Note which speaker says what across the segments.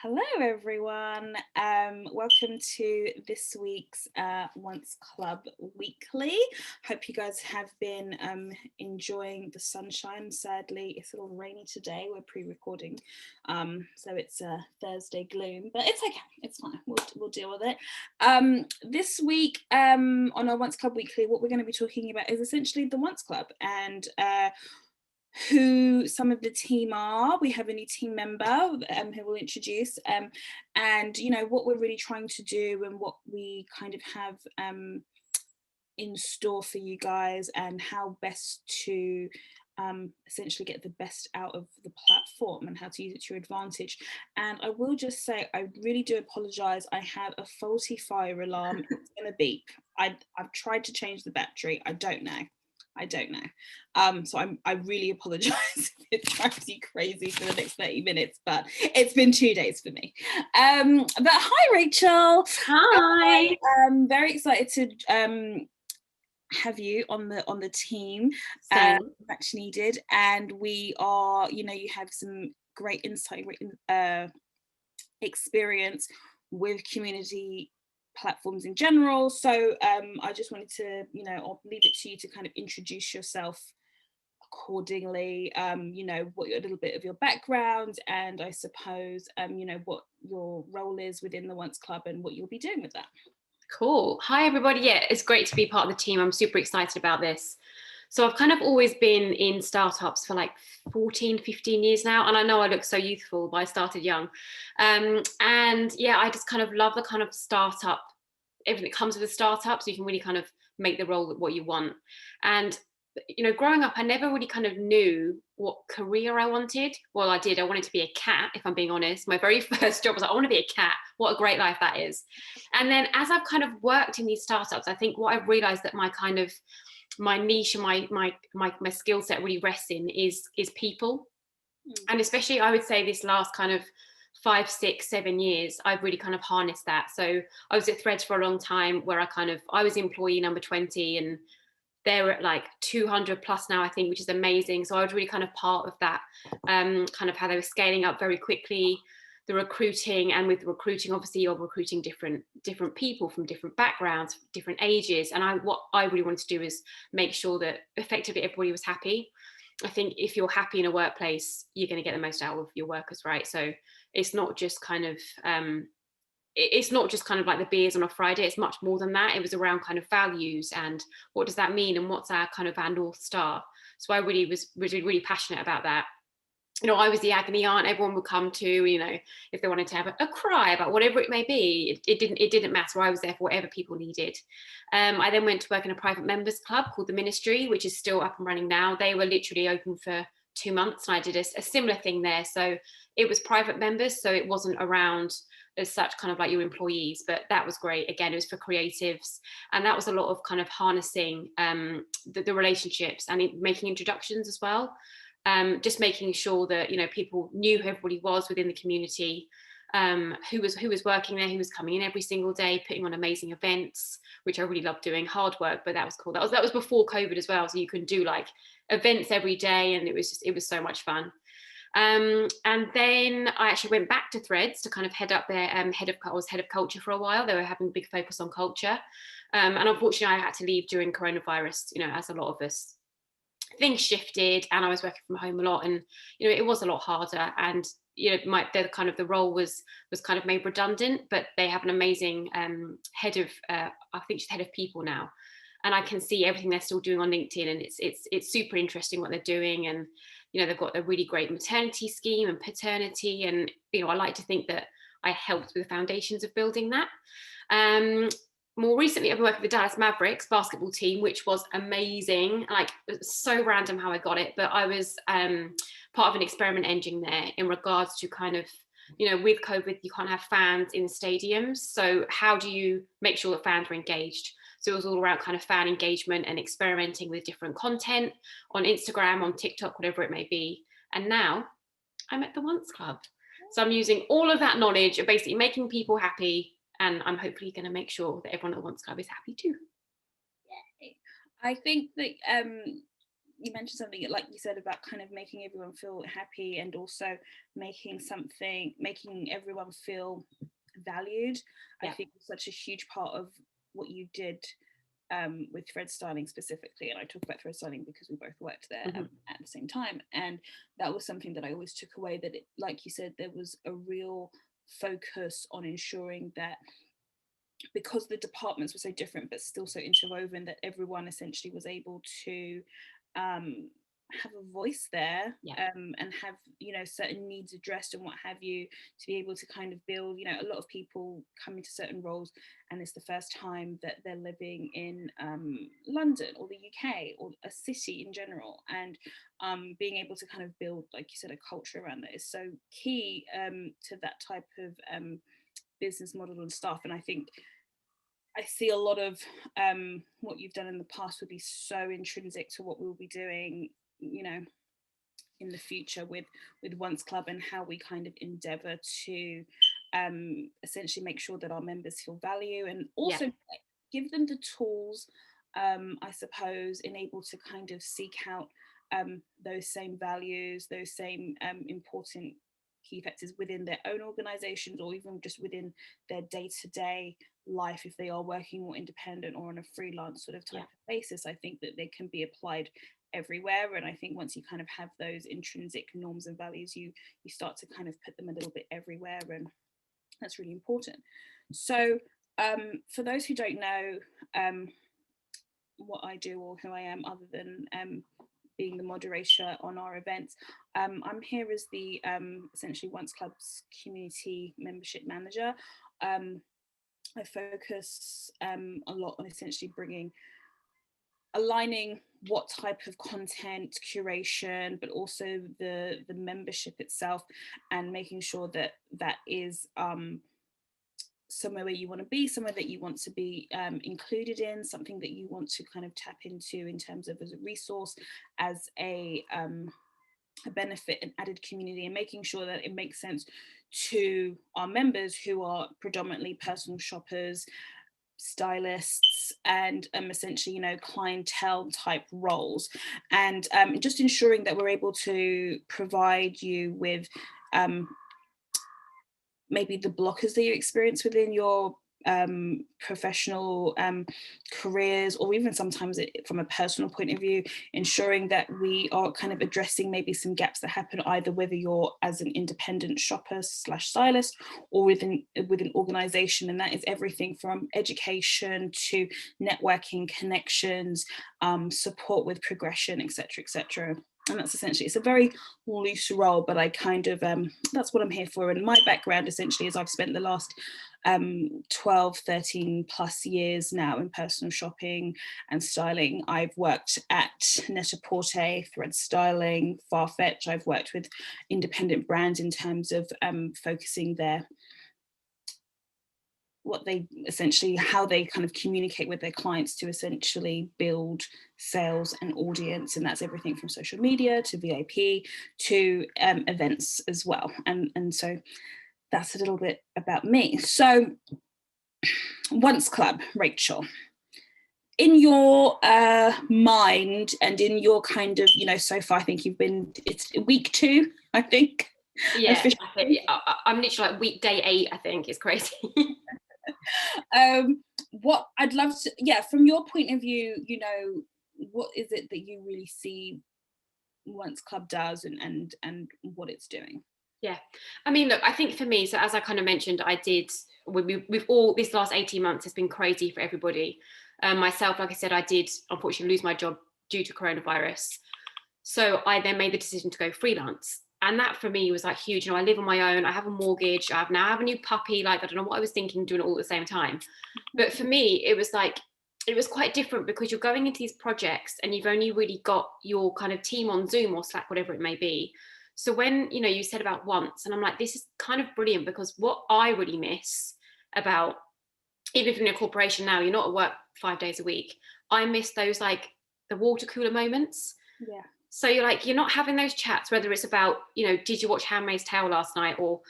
Speaker 1: Hello, everyone. Welcome to this week's ŌNCE Club Weekly. Hope you guys have been enjoying the sunshine. Sadly, it's a little rainy today. We're pre-recording, so it's Thursday gloom, but it's okay. It's fine. We'll deal with it. This week on our ŌNCE Club Weekly, what we're going to be talking about is essentially the ŌNCE Club and who some of the team are. We have a new team member who we'll introduce, and what we're really trying to do and what we kind of have in store for you guys, and how best to essentially get the best out of the platform and how to use it to your advantage. And I will just say, I really do apologize. I have a faulty fire alarm. It's gonna beep. I've tried to change the battery. I don't know. So I really apologize if it drives you crazy for the next 30 minutes, but it's been 2 days for me. But hi, Rachel.
Speaker 2: Hi.
Speaker 1: I'm very excited to have you on the team.
Speaker 2: Same.
Speaker 1: Much needed, and we are, you have some great insight, great experience with community platforms in general. So I just wanted to, I'll leave it to you to kind of introduce yourself accordingly, what a little bit of your background, and I suppose, what your role is within the ŌNCE Club and what you'll be doing with that.
Speaker 2: Cool. Hi, everybody. Yeah, it's great to be part of the team. I'm super excited about this. So I've kind of always been in startups for like 14, 15 years now. And I know I look so youthful, but I started young. And yeah, I just kind of love the kind of startup, everything that comes with a startup. So you can really kind of make the role what you want. And growing up, I never really kind of knew what career I wanted. Well, I did. I wanted to be a cat, if I'm being honest. My very first job was like, I want to be a cat. What a great life that is. And then as I've kind of worked in these startups, I think what I've realized that my niche and my skill set really rests in is people. And especially I would say this last kind of 5, 6, 7 years, I've really kind of harnessed that. So I was at Threads for a long time where I was employee number 20, and they're at like 200 plus now, I think, which is amazing. So I was really kind of part of that, kind of how they were scaling up very quickly, the recruiting. And with recruiting, obviously you're recruiting different people from different backgrounds, different ages. And what I really wanted to do is make sure that effectively everybody was happy. I think if you're happy in a workplace, you're going to get the most out of your workers, right? So it's not just kind of like the beers on a Friday. It's much more than that. It was around kind of values and what does that mean and what's our kind of our North Star. So I really was really passionate about that. I was the agony aunt everyone would come to, if they wanted to have a cry about whatever it may be. It didn't matter. I was there for whatever people needed. I then went to work in a private members club called the Ministry, which is still up and running now. They were literally open for 2 months, and I did a similar thing there. So it was private members, so it wasn't around as such kind of like your employees, but that was great. Again, it was for creatives, and that was a lot of kind of harnessing the relationships and making introductions as well. Just making sure that people knew who everybody was within the community, who was working there, who was coming in every single day, putting on amazing events, which I really loved doing. Hard work, but that was cool. That was before COVID as well, so you can do like events every day, and it was so much fun. And then I actually went back to Threads to kind of head up their I was head of culture for a while. They were having a big focus on culture, and unfortunately I had to leave during coronavirus, as a lot of us. Things shifted and I was working from home a lot, and it was a lot harder, and the role was kind of made redundant, but they have an amazing head of I think she's head of people now, and I can see everything they're still doing on LinkedIn, and it's super interesting what they're doing. And they've got a really great maternity scheme and paternity, and I like to think that I helped with the foundations of building that. More recently, I've been working with the Dallas Mavericks basketball team, which was amazing. Like, it was so random how I got it, but I was part of an experiment engine there in regards to kind of, with COVID, you can't have fans in stadiums. So how do you make sure that fans are engaged? So it was all around kind of fan engagement and experimenting with different content on Instagram, on TikTok, whatever it may be. And now I'm at the ŌNCE Club. So I'm using all of that knowledge of basically making people happy, and I'm hopefully going to make sure that everyone at the ŌNCE Club is happy too.
Speaker 1: I think that you mentioned something like you said about kind of making everyone feel happy, and also making everyone feel valued. I think it's such a huge part of what you did with thread styling specifically, and I talk about thread styling because we both worked there at the same time, and that was something that I always took away, that it, like you said, there was a real focus on ensuring that, because the departments were so different but still so interwoven, that everyone essentially was able to have a voice there, and have, you know, certain needs addressed and what have you, to be able to kind of build, you know, a lot of people come into certain roles and it's the first time that they're living in London or the UK or a city in general, and being able to kind of build, like you said, a culture around that is so key to that type of business model and stuff. And I think I see a lot of what you've done in the past would be so intrinsic to what we'll be doing, you know, in the future with ŌNCE Club, and how we kind of endeavour to essentially make sure that our members feel value, and also give them the tools, I suppose, and able to kind of seek out those same values, those same important key factors within their own organisations, or even just within their day-to-day life if they are working more independent or on a freelance sort of type of basis. I think that they can be applied everywhere, and I think once you kind of have those intrinsic norms and values, you start to kind of put them a little bit everywhere, and that's really important. So for those who don't know what I do or who I am, other than being the moderator on our events, I'm here as the essentially ŌNCE Club's community membership manager. I focus a lot on essentially aligning what type of content curation, but also the membership itself, and making sure that that is somewhere where you want to be, somewhere that you want to be included in, something that you want to kind of tap into in terms of as a resource, as a benefit and added community, and making sure that it makes sense to our members, who are predominantly personal shoppers, stylists, and essentially, you know, clientele type roles, and just ensuring that we're able to provide you with maybe the blockers that you experience within your professional careers, or even sometimes from a personal point of view, ensuring that we are kind of addressing maybe some gaps that happen, either whether you're as an independent shopper / stylist, or within an organization. And that is everything from education to networking, connections, support with progression, etc., etc. And that's essentially, it's a very loose role, but I kind of, that's what I'm here for. And my background essentially is I've spent the last 12, 13 plus years now in personal shopping and styling. I've worked at Net-a-Porter, Thread Styling, Farfetch. I've worked with independent brands in terms of focusing how they kind of communicate with their clients to essentially build sales and audience. And that's everything from social media to VIP to events as well. And so that's a little bit about me. So ŌNCE Club, Rachel, in your mind and in your kind of, you know, so far, I think it's week 2, I think.
Speaker 2: Yeah, I'm literally like week day 8, I think. It's crazy.
Speaker 1: What I'd love to, from your point of view, you know, what is it that you really see ŌNCE Club does and what it's doing?
Speaker 2: Yeah, I mean, look, I think for me, so as I kind of mentioned, I did with all this last 18 months has been crazy for everybody. Myself, like I said, I did unfortunately lose my job due to coronavirus. So I then made the decision to go freelance. And that for me was like huge. You know, I live on my own, I have a mortgage, I have a new puppy. Like, I don't know what I was thinking, doing it all at the same time. But for me, it was quite different, because you're going into these projects and you've only really got your kind of team on Zoom or Slack, whatever it may be. So when, you know, you said about ŌNCE, and I'm like, this is kind of brilliant, because what I really miss about, even if you're in a corporation now, you're not at work 5 days a week. I miss those, like, the water cooler moments.
Speaker 1: Yeah.
Speaker 2: So you're not having those chats, whether it's about, you know, did you watch Handmaid's Tale last night, or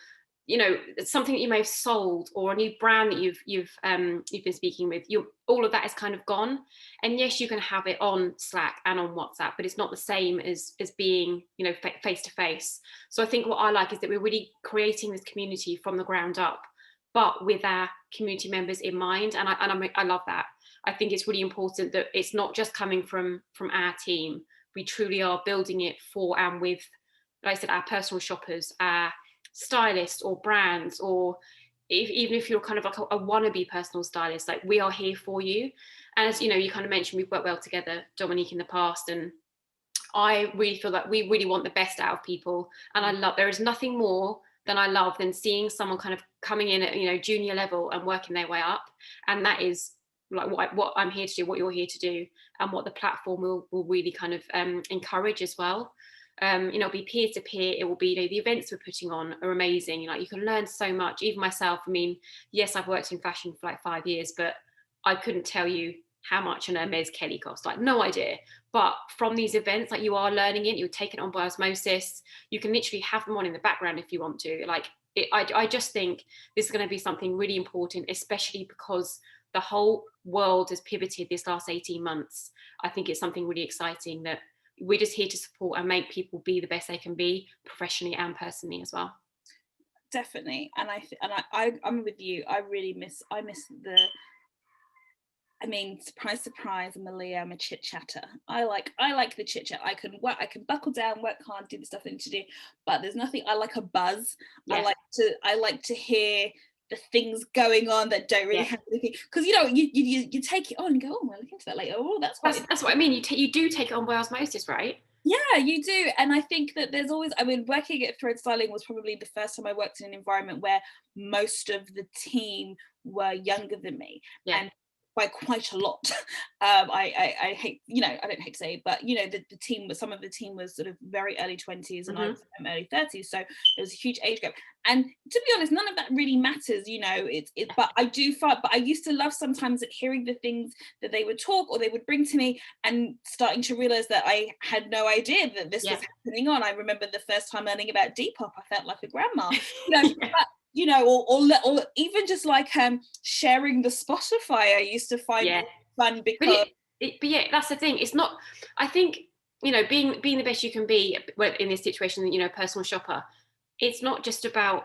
Speaker 2: you know, something that you may have sold, or a new brand that you've been speaking with, all of that is kind of gone. And yes, you can have it on Slack and on WhatsApp, but it's not the same as being, you know, face to face. So I think what I like is that we're really creating this community from the ground up, but with our community members in mind. And I love that. I think it's really important that it's not just coming from our team. We truly are building it for and with, like I said, our personal shoppers, our stylists or brands, or even if you're kind of like a wannabe personal stylist, like, we are here for you. And as you know, you kind of mentioned, we've worked well together, Dominique, in the past, and I really feel that we really want the best out of people. And I love, there is nothing more than I love than seeing someone kind of coming in at, you know, junior level and working their way up. And that is like what I'm here to do, what you're here to do, and what the platform will really kind of encourage as well. You know, it'll be peer to peer. It will be, you know, the events we're putting on are amazing. Like, you can learn so much. Even myself, I mean, yes, I've worked in fashion for like 5 years, but I couldn't tell you how much an Hermes Kelly cost, like, no idea. But from these events, like, you are learning it, you're taking it on by osmosis. You can literally have them on in the background if you want to. Like, I just think this is going to be something really important, especially because the whole world has pivoted this last 18 months. I think it's something really exciting that we're just here to support and make people be the best they can be, professionally and personally as well.
Speaker 1: Definitely. And I'm with you. I miss the, I mean, surprise, surprise, Malia, I'm a chit chatter. I like the chit chat. I can buckle down, work hard, do the stuff I need to do. But there's nothing. I like a buzz. Yeah. I like to hear the things going on that don't really have anything, because you know, you take it on and go, oh, we'll look into that later. Oh, that's
Speaker 2: what I mean. You do take it on by osmosis, right?
Speaker 1: Yeah, you do. And I think that there's always, I mean, working at Thread Styling was probably the first time I worked in an environment where most of the team were younger than me. Yeah. And by quite a lot. I hate, you know, I don't hate to say it, but you know, the team was, some of the team was sort of very early 20s and I was early 30s, so there was a huge age gap. And to be honest, none of that really matters, you know. But I do find, but I used to love sometimes at hearing the things that they would talk or they would bring to me, and starting to realize that I had no idea that this was happening on. I remember the first time learning about Depop, I felt like a grandma, you know. But, you know, or even just like sharing the Spotify, I used to find fun, because
Speaker 2: but yeah, that's the thing. It's not, I think, you know, being the best you can be in this situation, you know, personal shopper, it's not just about,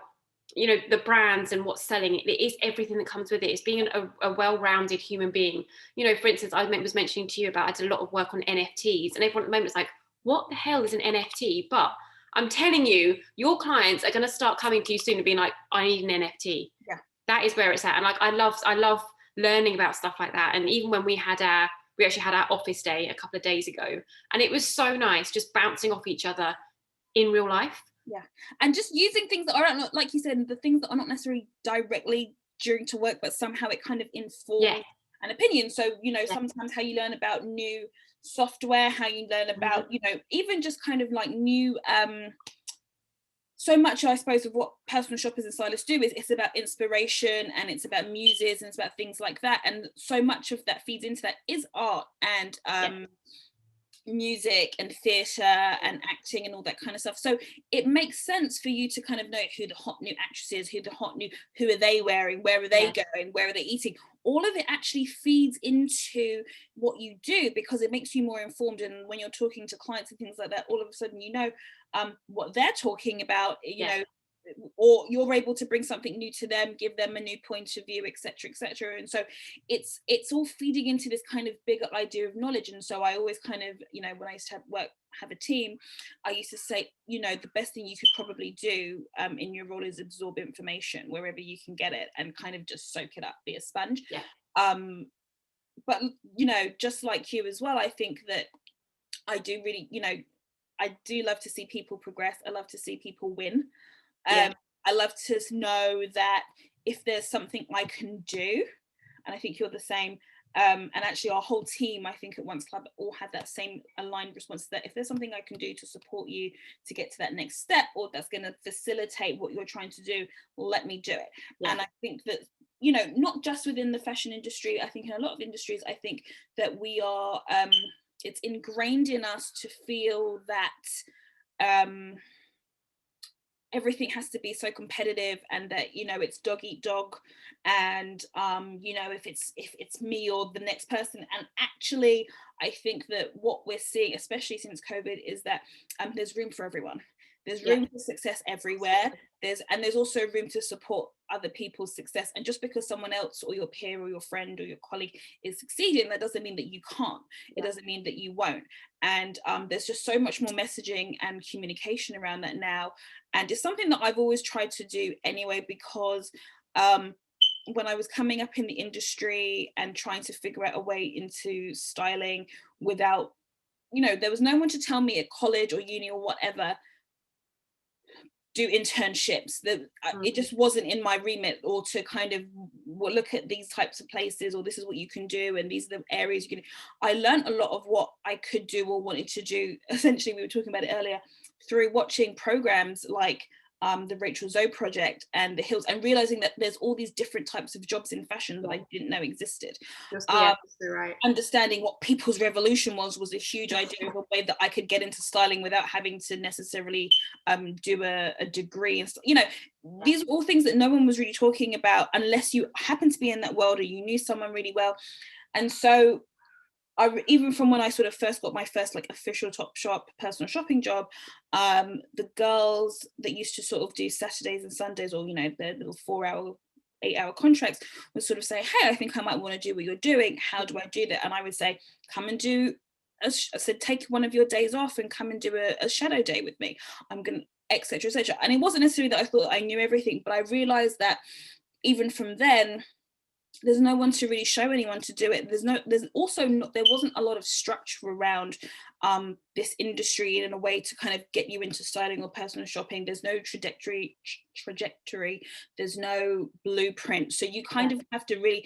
Speaker 2: you know, the brands and what's selling. It is everything that comes with it. It's being a well-rounded human being. You know, for instance, I was mentioning to you about, I did a lot of work on NFTs, and everyone at the moment is like, what the hell is an NFT? But I'm telling you, your clients are going to start coming to you soon and being like, I need an NFT. Yeah. That is where it's at. And like, I love learning about stuff like that. And even when we actually had our office day a couple of days ago, and it was so nice just bouncing off each other in real life.
Speaker 1: Yeah. And just using things that aren't, like you said, the things that are not necessarily directly during to work, but somehow it kind of informs an opinion. So, you know, sometimes how you learn about new software, how you learn about, you know, even just kind of like new, so much, I suppose, of what personal shoppers and stylists do is it's about inspiration, and it's about muses, and it's about things like that. And so much of that feeds into that is art and music and theatre and acting and all that kind of stuff. So it makes sense for you to kind of know who the hot new actress is, who are they wearing, where are they going, where are they eating. All of it actually feeds into what you do, because it makes you more informed. And when you're talking to clients and things like that, all of a sudden you know what they're talking about, you know, or you're able to bring something new to them, give them a new point of view, etc., etc. And so it's all feeding into this kind of bigger idea of knowledge. And so I always kind of, you know, when I used to have a team, I used to say, you know, the best thing you could probably do in your role is absorb information wherever you can get it, and kind of just soak it up, be a sponge. But you know, just like you as well, I think that I do really, you know, I do love to see people progress. I love to see people win. I love to know that if there's something I can do, and I think you're the same, and actually our whole team, I think at ŌNCE Club, all have that same aligned response, that if there's something I can do to support you to get to that next step, or that's going to facilitate what you're trying to do, let me do it. And I think that, you know, not just within the fashion industry, I think in a lot of industries, I think that we are, it's ingrained in us to feel that everything has to be so competitive, and that, you know, it's dog eat dog, and you know, if it's me or the next person. And actually, I think that what we're seeing, especially since COVID, is that there's room for everyone. There's
Speaker 2: Yeah.
Speaker 1: room for success everywhere. There's also room to support other people's success. And just because someone else or your peer or your friend or your colleague is succeeding, that doesn't mean that you can't. It doesn't mean that you won't. And there's just so much more messaging and communication around that now. And it's something that I've always tried to do anyway, because when I was coming up in the industry and trying to figure out a way into styling without, you know, there was no one to tell me at college or uni or whatever, do internships. That it just wasn't in my remit, or to kind of look at these types of places, or this is what you can do and these are the areas you can. I learned a lot of what I could do or wanted to do. Essentially, we were talking about it earlier, through watching programs like the Rachel Zoe project and the Hills, and realizing that there's all these different types of jobs in fashion that I didn't know existed.
Speaker 2: Yeah, right.
Speaker 1: Understanding what people's revolution was a huge idea of a way that I could get into styling without having to necessarily do a degree. And you know, these are all things that no one was really talking about unless you happen to be in that world or you knew someone really well. And so even from when I sort of first got my first like official Topshop personal shopping job, the girls that used to sort of do Saturdays and Sundays, or, you know, their little 4-hour 8-hour contracts, would sort of say, hey, I think I might want to do what you're doing. How do I do that? And I would say, come and do, I said, take one of your days off and come and do a shadow day with me. I'm going to, etc., etc. And it wasn't necessarily that I thought I knew everything, but I realized that even from then, there's no one to really show anyone to do it. There wasn't a lot of structure around this industry in a way to kind of get you into styling or personal shopping. There's no trajectory, there's no blueprint. So you kind of have to really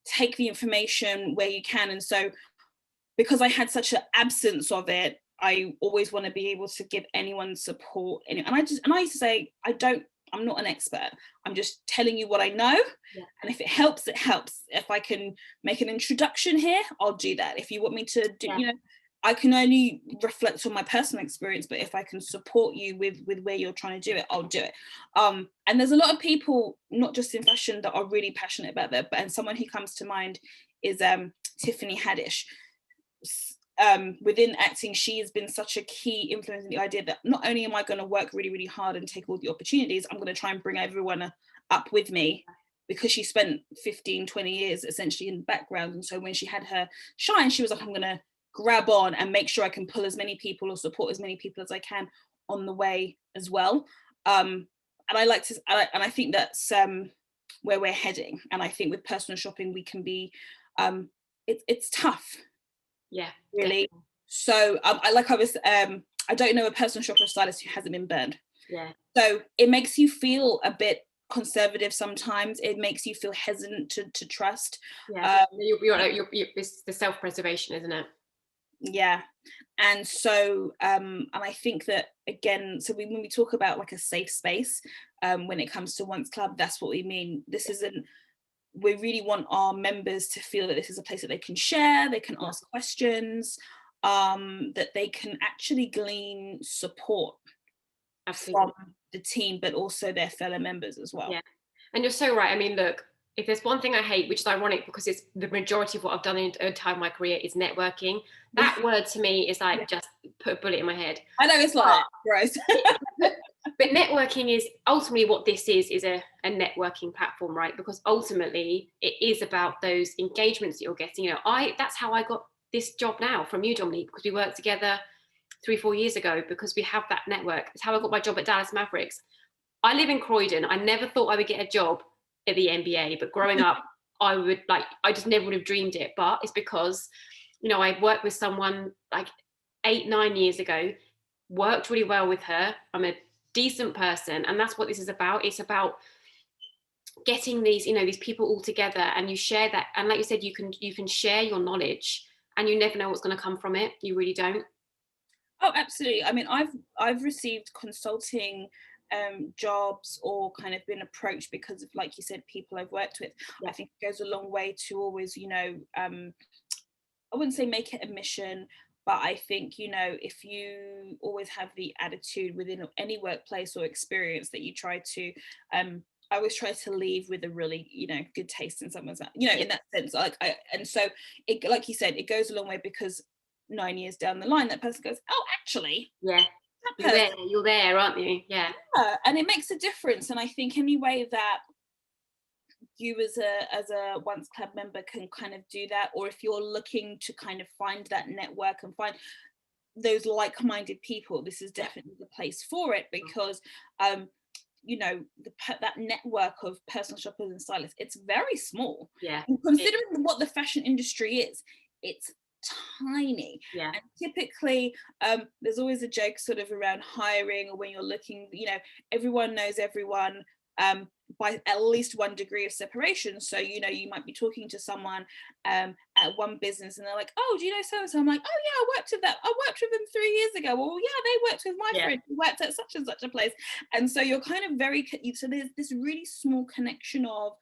Speaker 1: take the information where you can. And so because I had such an absence of it, I always want to be able to give anyone support. And I used to say, I'm not an expert. I'm just telling you what I know.
Speaker 2: Yeah.
Speaker 1: And if it helps, it helps. If I can make an introduction here, I'll do that. If you want me to do, you know, I can only reflect on my personal experience, but if I can support you with where you're trying to do it, I'll do it. And there's a lot of people, not just in fashion, that are really passionate about that. And someone who comes to mind is Tiffany Haddish. Within acting, she has been such a key influence in the idea that not only am I going to work really, really hard and take all the opportunities, I'm going to try and bring everyone up with me, because she spent 15-20 years essentially in the background. And so when she had her shine, she was like, I'm going to grab on and make sure I can pull as many people or support as many people as I can on the way as well. And I think that's where we're heading. And I think with personal shopping, we can be, it's tough.
Speaker 2: Yeah,
Speaker 1: really.
Speaker 2: Definitely.
Speaker 1: So I don't know a personal shopper or stylist who hasn't been burned.
Speaker 2: Yeah.
Speaker 1: So it makes you feel a bit conservative sometimes. It makes you feel hesitant to trust.
Speaker 2: Yeah, it's the self-preservation, isn't it?
Speaker 1: Yeah. And so and I think that, again, so when we talk about like a safe space, when it comes to ŌNCE Club, that's what we mean. We really want our members to feel that this is a place that they can share, they can ask questions, that they can actually glean support from the team, but also their fellow members as well.
Speaker 2: Yeah, and you're so right. I mean, look, if there's one thing I hate, which is ironic because it's the majority of what I've done in the entire my career, is networking. That word to me is like just put a bullet in my head.
Speaker 1: I know it's like gross.
Speaker 2: But networking is ultimately what this is a networking platform, right? Because ultimately it is about those engagements that you're getting. You know, that's how I got this job now from you, Dominique, because we worked together 3-4 years ago, because we have that network. It's how I got my job at Dallas Mavericks. I live in Croydon. I never thought I would get a job at the NBA, but growing up, I just never would have dreamed it. But it's because, you know, I worked with someone like 8-9 years ago, worked really well with her. I'm a decent person, and that's what this is about. It's about getting these, you know, these people all together, and you share that. And like you said, you can share your knowledge, and you never know what's going to come from it. You really don't.
Speaker 1: Oh, absolutely. I mean, I've received consulting jobs, or kind of been approached because of, like you said, people I've worked with. I think it goes a long way to always, you know, I wouldn't say make it a mission, But I think, you know, if you always have the attitude within any workplace or experience that you try to, I always try to leave with a really, you know, good taste in someone's mouth, you know, in that sense. And so it, like you said, it goes a long way, because 9 years down the line, that person goes, oh, actually,
Speaker 2: Yeah.
Speaker 1: that person,
Speaker 2: You're there, aren't you? Yeah.
Speaker 1: and it makes a difference. And I think any way that you as a Once Club member can kind of do that, or if you're looking to kind of find that network and find those like-minded people, this is definitely the place for it, because you know, that network of personal shoppers and stylists, it's very small.
Speaker 2: Yeah.
Speaker 1: And considering what the fashion industry is, it's tiny.
Speaker 2: Yeah.
Speaker 1: And typically there's always a joke sort of around hiring, or when you're looking, you know, everyone knows everyone by at least one degree of separation. So, you know, you might be talking to someone at one business and they're like, oh, do you know so and so? I'm like, oh yeah, I worked with them 3 years ago. Well, yeah, they worked with my friend who worked at such and such a place. And so you're kind of so there's this really small connection of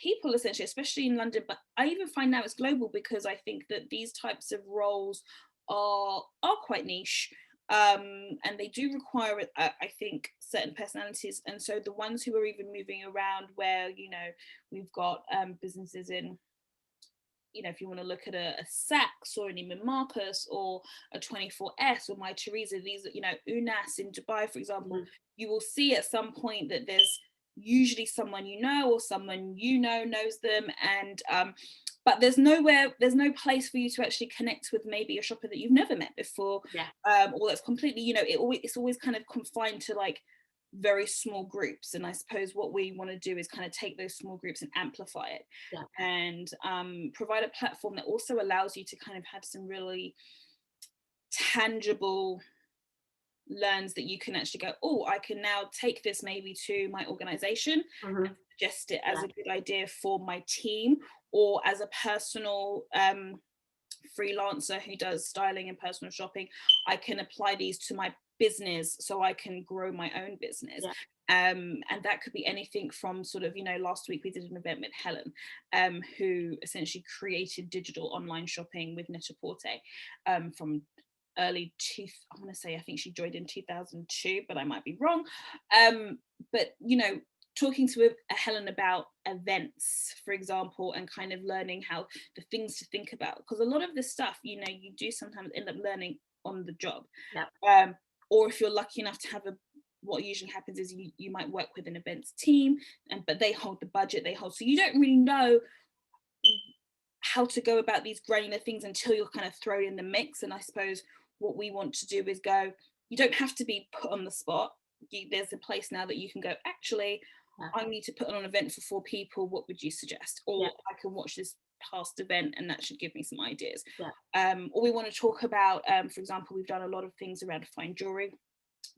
Speaker 1: people, essentially, especially in London. But I even find now it's global, because I think that these types of roles are quite niche, and they do require, I think, certain personalities. And so the ones who are even moving around, where, you know, we've got businesses in, you know, if you want to look at a Saks or an Neiman Marcus or a 24S or My Teresa, these, you know, ŌNCE in Dubai, for example, you will see at some point that there's usually someone you know, or someone you know knows them. And but there's no place for you to actually connect with maybe a shopper that you've never met before, or that's completely, you know, it's always kind of confined to like very small groups. And I suppose what we want to do is kind of take those small groups and amplify it, and provide a platform that also allows you to kind of have some really tangible learns that you can actually go, oh, I can now take this maybe to my organization and suggest it as a good idea for my team, or as a personal freelancer who does styling and personal shopping, I can apply these to my business so I can grow my own business. And that could be anything from sort of, you know, last week we did an event with Helen, who essentially created digital online shopping with Net-a-Porter from early I want to say, I think she joined in 2002, but I might be wrong. But, you know, talking to a Helen about events, for example, and kind of learning how the things to think about, because a lot of this stuff, you know, you do sometimes end up learning on the job. Or if you're lucky enough to have what usually happens is you might work with an events team, but they hold the budget, so you don't really know how to go about these granular things until you're kind of thrown in the mix. And I suppose what we want to do is go, you don't have to be put on the spot. There's a place now that you can go, actually, I need to put on an event for 4 people, what would you suggest? Or I can watch this past event and that should give me some ideas. Or we want to talk about, for example, we've done a lot of things around fine jewelry,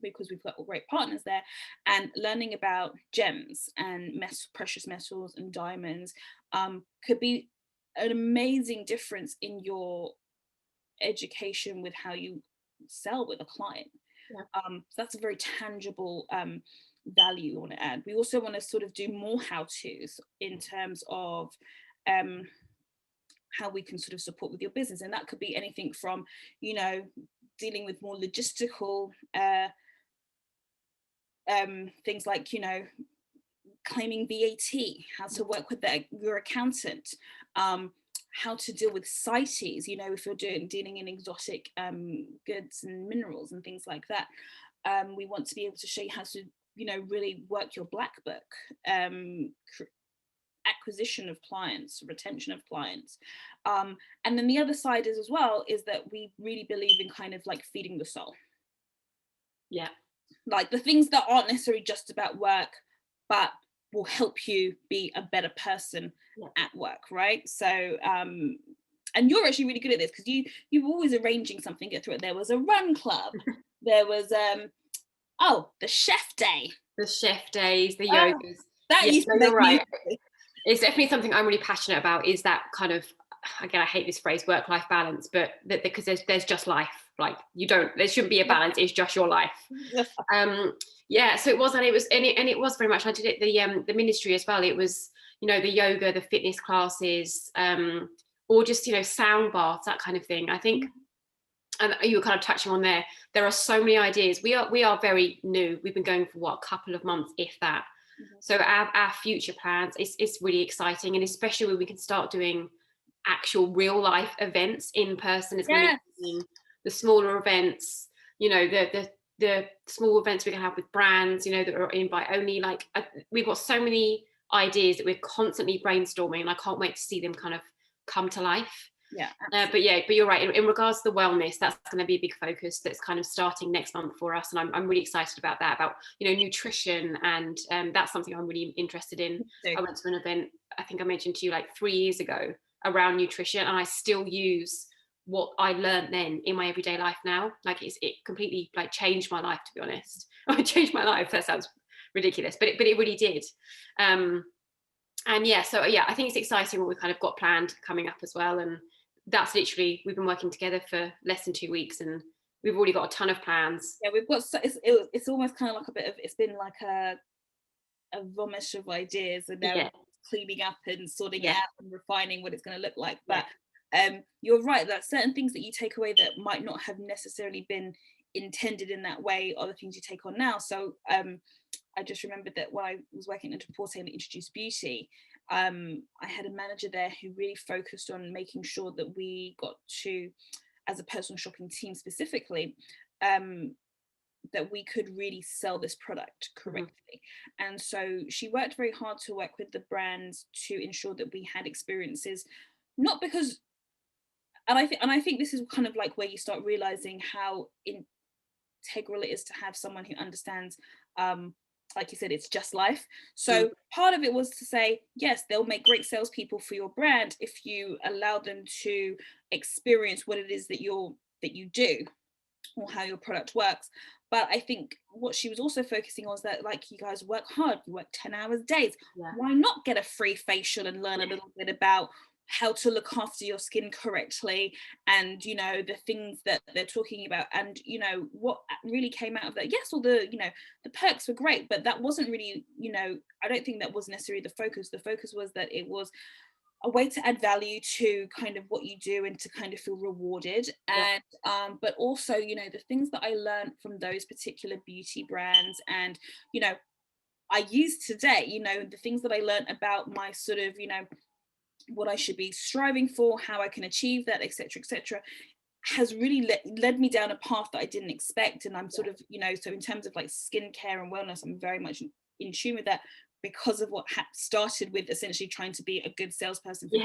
Speaker 1: because we've got great partners there, and learning about gems and precious metals and diamonds could be an amazing difference in your education with how you sell with a client. So that's a very tangible value we want to add. We also want to sort of do more how-tos in terms of how we can sort of support with your business, and that could be anything from, you know, dealing with more logistical things like, you know, claiming VAT, how to work with your accountant, how to deal with CITES, you know, if you're dealing in exotic goods and minerals and things like that. We want to be able to show you how to, you know, really work your black book, acquisition of clients, retention of clients. And then the other side is as well, is that we really believe in kind of like feeding the soul. Like the things that aren't necessarily just about work, but will help you be a better person at work, right? So and you're actually really good at this, because you're always arranging something, get through it. There was a run club, there was the chef day,
Speaker 2: the yogas.
Speaker 1: That used to make
Speaker 2: right. It's definitely something I'm really passionate about, is that kind of, again, I hate this phrase, work-life balance, but because there's just life. Like there shouldn't be a balance, it's just your life. So it was, and it was very much, I did it the ministry as well. It was, you know, the yoga, the fitness classes, or just, you know, sound baths, that kind of thing. I think and you were kind of touching on there are so many ideas. We are very new. We've been going for a couple of months, if that. So our future plans is really exciting, and especially when we can start doing actual real life events in person. It's going to be the smaller events, the small events we can have with brands, that are invite only. Like, we've got so many ideas that we're constantly brainstorming, and I can't wait to see them kind of come to life. But you're right. In regards to the wellness, that's going to be a big focus. That's kind of starting next month for us, and I'm really excited about that. About nutrition, and that's something I'm really interested in. I went to an event, I think I mentioned to you, like 3 years ago, around nutrition, and I still use what I learned then in my everyday life now. Like, it completely like changed my life, to be honest. It changed my life. That sounds ridiculous, but it really did. And I think it's exciting what we've kind of got planned coming up as well. And that's literally, we've been working together for less than 2 weeks, and we've already got a ton of plans.
Speaker 1: We've got it's almost kind of like it's been like a vomit of ideas, and now cleaning up and sorting it out and refining what it's going to look like. But you're right, that certain things that you take away that might not have necessarily been intended in that way are the things you take on now. So I just remembered that when I was working at Porte and Introduced Beauty, I had a manager there who really focused on making sure that we got to, as a personal shopping team specifically, that we could really sell this product correctly. And so she worked very hard to work with the brands to ensure that we had experiences, not because, and I think this is kind of like where you start realizing how integral it is to have someone who understands, like you said, it's just life. So part of it was to say, yes, they'll make great salespeople for your brand if you allow them to experience what it is that you do, or how your product works. But I think what she was also focusing on was that, like, you guys work hard, you work 10 hours days. Why not get a free facial and learn a little bit about how to look after your skin correctly, and the things that they're talking about, and what really came out of that. Yes, all the the perks were great, but that wasn't really, I don't think that was necessarily the focus. The focus was that it was a way to add value to kind of what you do and to kind of feel rewarded. And but also the things that I learned from those particular beauty brands, and I use today, the things that I learned about my sort of what I should be striving for, how I can achieve that, etc., has really led me down a path that I didn't expect. And I'm sort of so in terms of like skincare and wellness, I'm very much in tune with that, because of what started with essentially trying to be a good salesperson for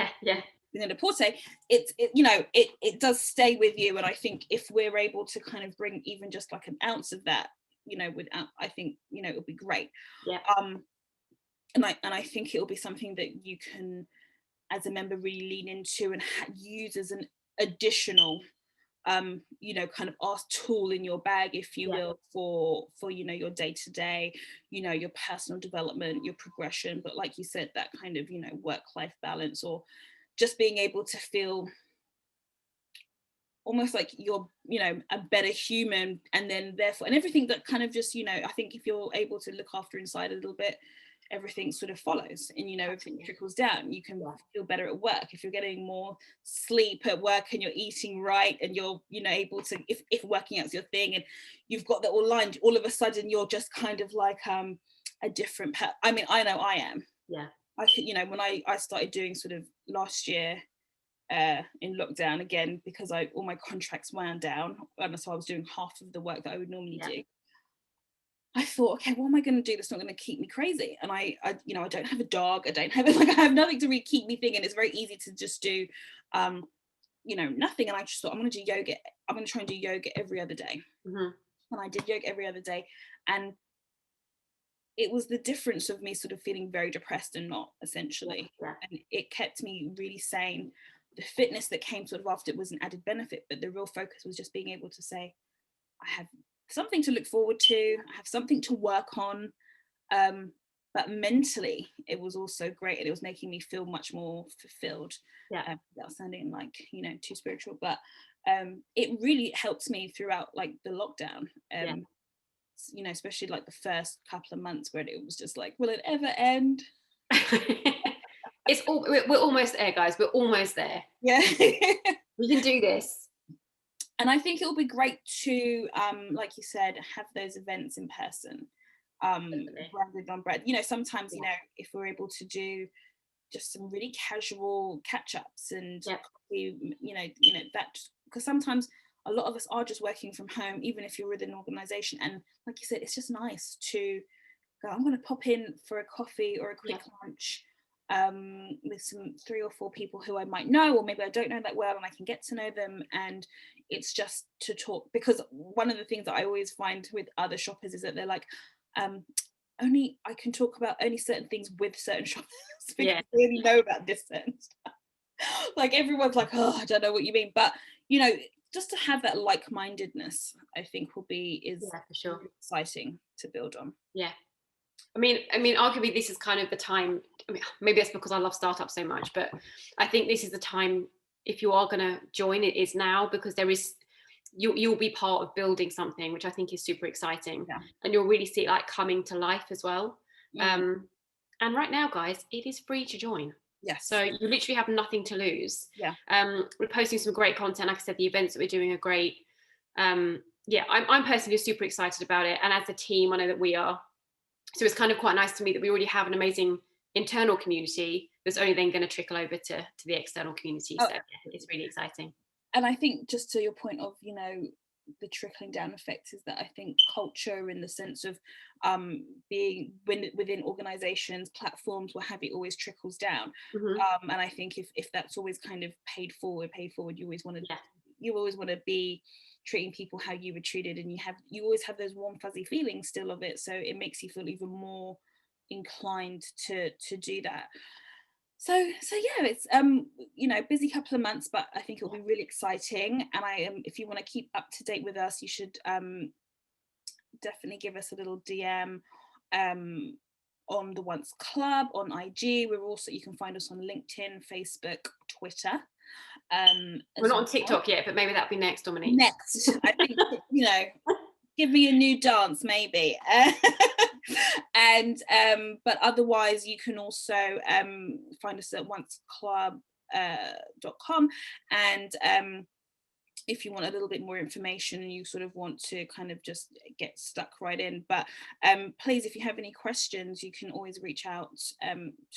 Speaker 1: the Porte. It does stay with you. And I think if we're able to kind of bring even just like an ounce of that, without, I think it'll be great. And I think it'll be something that you can, as a member, really lean into and use as an additional kind of art tool in your bag, if you will, for your day-to-day, your personal development, your progression. But like you said, that kind of work-life balance, or just being able to feel almost like you're a better human, and then therefore, and everything that kind of just I think if you're able to look after inside a little bit, everything sort of follows, and everything trickles down. You can feel better at work if you're getting more sleep at work, and you're eating right, and you're able to, if working out's your thing, and you've got that all lined, all of a sudden you're just kind of like a different I mean, I know I am. I think when I started doing sort of last year in lockdown again, because all my contracts wound down, and so I was doing half of the work that I would normally do. I thought, okay, what am I going to do that's not going to keep me crazy? And I don't have a dog. I don't have it. Like, I have nothing to really keep me thinking. It's very easy to just do, nothing. And I just thought, I'm going to do yoga. I'm going to try and do yoga every other day. And I did yoga every other day. And it was the difference of me sort of feeling very depressed and not, essentially. And it kept me really sane. The fitness that came sort of after it was an added benefit, but the real focus was just being able to say, I have something to look forward to, I have something to work on, but mentally it was also great, and it was making me feel much more fulfilled. Without sounding like too spiritual, but it really helped me throughout like the lockdown, especially like the first couple of months, where it was just like, will it ever end?
Speaker 2: We're almost there, guys. We're almost there.
Speaker 1: We
Speaker 2: can do this.
Speaker 1: And I think it'll be great to, like you said, have those events in person, branded on bread. You know, sometimes, you know, if we're able to do just some really casual catch-ups and you know that, because sometimes a lot of us are just working from home, even if you're with an organization, and like you said, it's just nice to go, I'm going to pop in for a coffee or a quick lunch with some 3 or 4 people who I might know, or maybe I don't know that well, and I can get to know them. And it's just to talk, because one of the things that I always find with other shoppers is that they're like, only I can talk about only certain things with certain shoppers because they only know about this certain stuff. Like everyone's like, oh, I don't know what you mean, but you know, just to have that like-mindedness, I think is
Speaker 2: for sure
Speaker 1: really exciting to build on.
Speaker 2: I mean, arguably this is kind of the time. I mean, maybe it's because I love startups so much, but I think this is the time, if you are going to join, it is now, because there is, you'll be part of building something, which I think is super exciting, and you'll really see it like coming to life as well. And right now, guys, it is free to join. So you literally have nothing to lose. We're posting some great content. Like I said, the events that we're doing are great. I'm personally super excited about it, and as a team, I know that we are. So it's kind of quite nice to me that we already have an amazing internal community that's only then going to trickle over to the external community. So it's really exciting.
Speaker 1: And I think, just to your point of, you know, the trickling down effect, is that I think culture, in the sense of being within organizations, platforms, what have you, always trickles down. And I think if that's always kind of paid forward, you always want to be treating people how you were treated, and you always have those warm fuzzy feelings still of it, so it makes you feel even more inclined to do that. So yeah, it's you know, busy couple of months, but I think it'll be really exciting. And if you want to keep up to date with us, you should definitely give us a little DM on the _NCE Club on IG. We're also, you can find us on LinkedIn, Facebook, Twitter.
Speaker 2: We're not on TikTok yet, but maybe that'll be next, Dominique.
Speaker 1: Next, I think, you know, give me a new dance, maybe. And but otherwise, you can also find us at onceclub.com, and if you want a little bit more information and you sort of want to kind of just get stuck right in. But please, if you have any questions, you can always reach out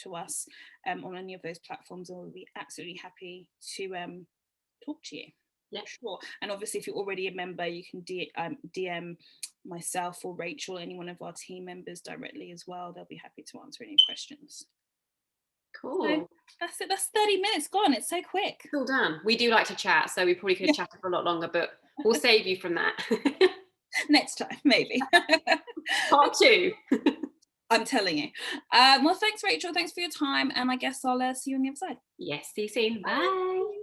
Speaker 1: to us on any of those platforms, and we'll be absolutely happy to talk to you. Sure. And obviously, if you're already a member, you can DM myself or Rachel, any one of our team members, directly as well. They'll be happy to answer any questions.
Speaker 2: Cool.
Speaker 1: So that's it. That's 30 minutes gone. It's so quick.
Speaker 2: It's all done. We do like to chat, so we probably could have chatted for a lot longer, but we'll save you from that.
Speaker 1: Next time, maybe.
Speaker 2: Part 2.
Speaker 1: I'm telling you. Well, thanks, Rachel. Thanks for your time. And I guess I'll see you on the other side.
Speaker 2: Yes, see you soon. Bye.